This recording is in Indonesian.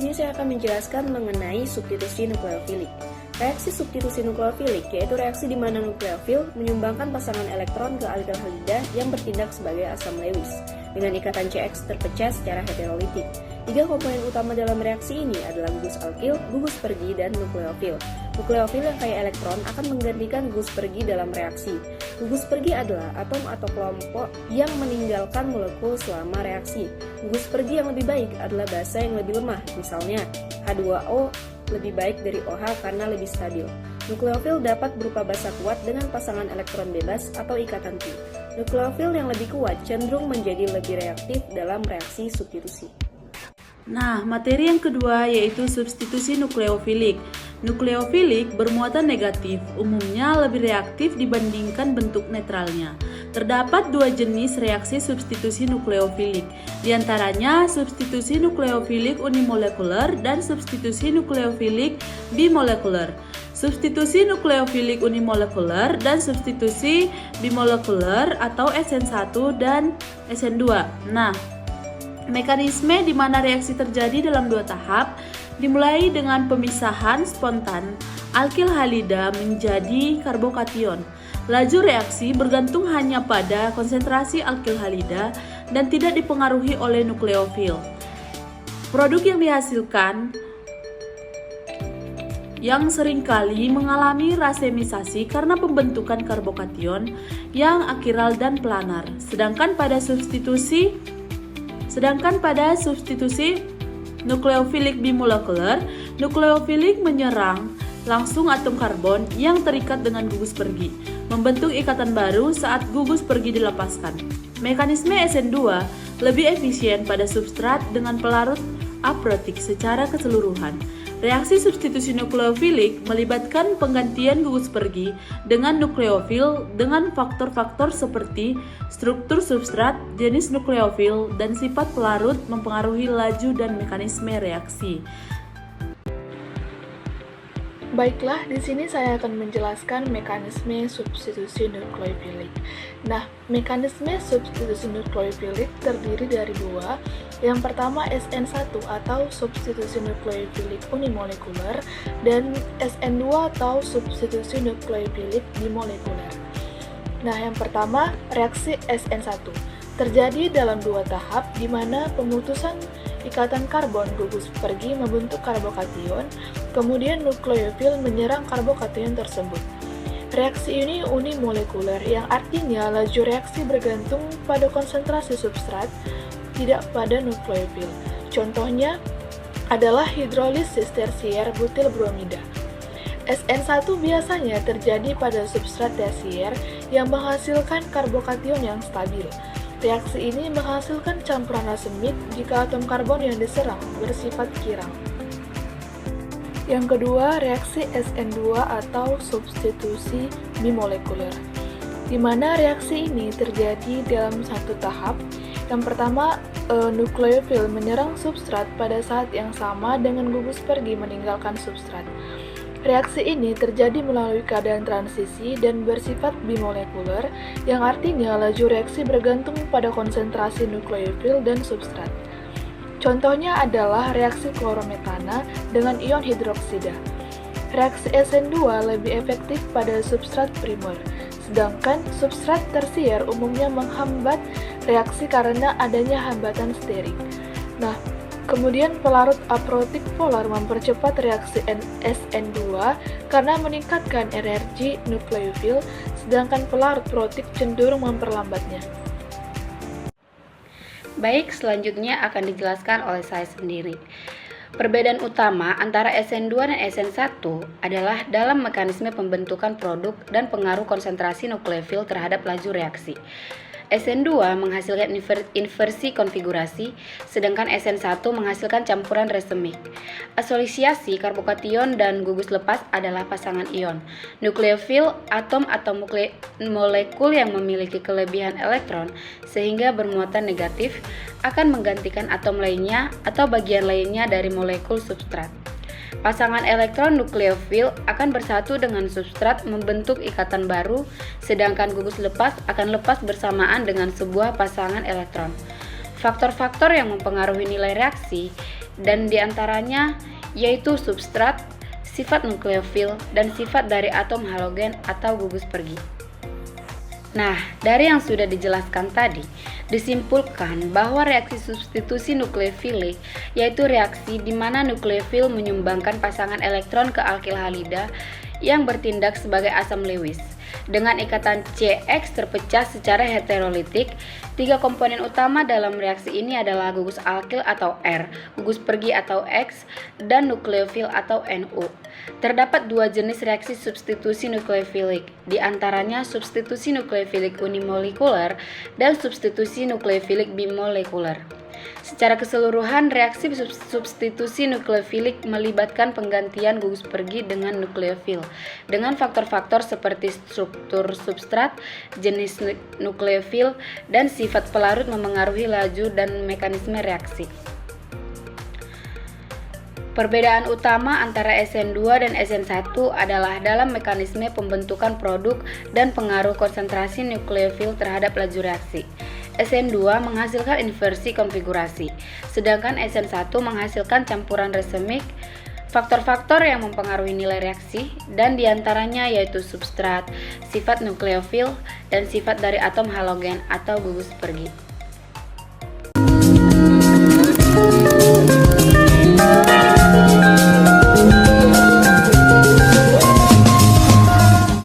sini saya akan menjelaskan mengenai substitusi nukleofilik. Reaksi substitusi nukleofilik yaitu reaksi di mana nukleofil menyumbangkan pasangan elektron ke aldehalida yang bertindak sebagai asam Lewis dengan ikatan CX terpecah secara heterolitik. Tiga komponen utama dalam reaksi ini adalah gugus alkil, gugus pergi, dan nukleofil. Nukleofil yang kaya elektron akan menggantikan gugus pergi dalam reaksi. Gugus pergi adalah atom atau kelompok yang meninggalkan molekul selama reaksi. Gugus pergi yang lebih baik adalah basa yang lebih lemah, misalnya H2O lebih baik dari OH karena lebih stabil. Nukleofil dapat berupa basa kuat dengan pasangan elektron bebas atau ikatan pi. Nukleofil yang lebih kuat cenderung menjadi lebih reaktif dalam reaksi substitusi. Nah, materi yang kedua yaitu substitusi nukleofilik. Nukleofilik bermuatan negatif, umumnya lebih reaktif dibandingkan bentuk netralnya. Terdapat dua jenis reaksi substitusi nukleofilik, diantaranya substitusi nukleofilik unimolekuler dan substitusi nukleofilik bimolekuler. Substitusi nukleofilik unimolekuler dan substitusi bimolekuler atau SN1 dan SN2. Nah, mekanisme di mana reaksi terjadi dalam dua tahap dimulai dengan pemisahan spontan alkil halida menjadi karbokation. Laju reaksi bergantung hanya pada konsentrasi alkil halida dan tidak dipengaruhi oleh nukleofil. Produk yang dihasilkan yang seringkali mengalami rasemisasi karena pembentukan karbokation yang akiral dan planar. Sedangkan pada substitusi nukleofilik bimolekuler, nukleofilik menyerang langsung atom karbon yang terikat dengan gugus pergi, membentuk ikatan baru saat gugus pergi dilepaskan. Mekanisme SN2 lebih efisien pada substrat dengan pelarut aprotik secara keseluruhan. Reaksi substitusi nukleofilik melibatkan penggantian gugus pergi dengan nukleofil dengan faktor-faktor seperti struktur substrat, jenis nukleofil, dan sifat pelarut mempengaruhi laju dan mekanisme reaksi. Baiklah, di sini saya akan menjelaskan mekanisme substitusi nukleofilik. Nah, mekanisme substitusi nukleofilik terdiri dari dua. Yang pertama SN1 atau substitusi nukleofilik unimolekuler dan SN2 atau substitusi nukleofilik bimolekuler. Nah, yang pertama reaksi SN1 terjadi dalam dua tahap di mana pemutusan ikatan karbon gugus pergi membentuk karbokation, kemudian nukleofil menyerang karbokation tersebut. Reaksi ini unimolekuler yang artinya laju reaksi bergantung pada konsentrasi substrat, tidak pada nukleofil. Contohnya adalah hidrolisis tersier butil bromida. SN1 biasanya terjadi pada substrat tersier yang menghasilkan karbokation yang stabil. Reaksi ini menghasilkan campuran racemik jika atom karbon yang diserang bersifat kirang. Yang kedua, reaksi SN2 atau substitusi bimolekuler, di mana reaksi ini terjadi dalam satu tahap. Yang pertama, nukleofil menyerang substrat pada saat yang sama dengan gugus pergi meninggalkan substrat. Reaksi ini terjadi melalui keadaan transisi dan bersifat bimolekuler, yang artinya laju reaksi bergantung pada konsentrasi nukleofil dan substrat. Contohnya adalah reaksi klorometana dengan ion hidroksida. Reaksi SN2 lebih efektif pada substrat primer, sedangkan substrat tersier umumnya menghambat reaksi karena adanya hambatan sterik. Nah, kemudian pelarut aprotik polar mempercepat reaksi SN2 karena meningkatkan energi nukleofil, sedangkan pelarut protik cenderung memperlambatnya. Baik, selanjutnya akan dijelaskan oleh saya sendiri. Perbedaan utama antara SN2 dan SN1 adalah dalam mekanisme pembentukan produk dan pengaruh konsentrasi nukleofil terhadap laju reaksi. SN2 menghasilkan inversi konfigurasi, sedangkan SN1 menghasilkan campuran racemik. Asosiasi karbokation dan gugus lepas adalah pasangan ion. Nukleofil, atom atau molekul yang memiliki kelebihan elektron sehingga bermuatan negatif akan menggantikan atom lainnya atau bagian lainnya dari molekul substrat. Pasangan elektron nukleofil akan bersatu dengan substrat membentuk ikatan baru, sedangkan gugus lepas akan lepas bersamaan dengan sebuah pasangan elektron. Faktor-faktor yang mempengaruhi nilai reaksi dan diantaranya yaitu substrat, sifat nukleofil, dan sifat dari atom halogen atau gugus pergi. Nah, dari yang sudah dijelaskan tadi, disimpulkan bahwa reaksi substitusi nukleofilik yaitu reaksi di mana nukleofil menyumbangkan pasangan elektron ke alkil halida yang bertindak sebagai asam Lewis. Dengan ikatan CX terpecah secara heterolitik, tiga komponen utama dalam reaksi ini adalah gugus alkil atau R, gugus pergi atau X, dan nukleofil atau NO. Terdapat dua jenis reaksi substitusi nukleofilik, di antaranya substitusi nukleofilik unimolekuler dan substitusi nukleofilik bimolekuler. Secara keseluruhan, reaksi substitusi nukleofilik melibatkan penggantian gugus pergi dengan nukleofil dengan faktor-faktor seperti struktur substrat, jenis nukleofil, dan sifat pelarut memengaruhi laju dan mekanisme reaksi. Perbedaan utama antara SN2 dan SN1 adalah dalam mekanisme pembentukan produk dan pengaruh konsentrasi nukleofil terhadap laju reaksi. SN2 menghasilkan inversi konfigurasi, sedangkan SN1 menghasilkan campuran racemic. Faktor-faktor yang mempengaruhi nilai reaksi dan diantaranya yaitu substrat, sifat nukleofil, dan sifat dari atom halogen atau gugus pergi.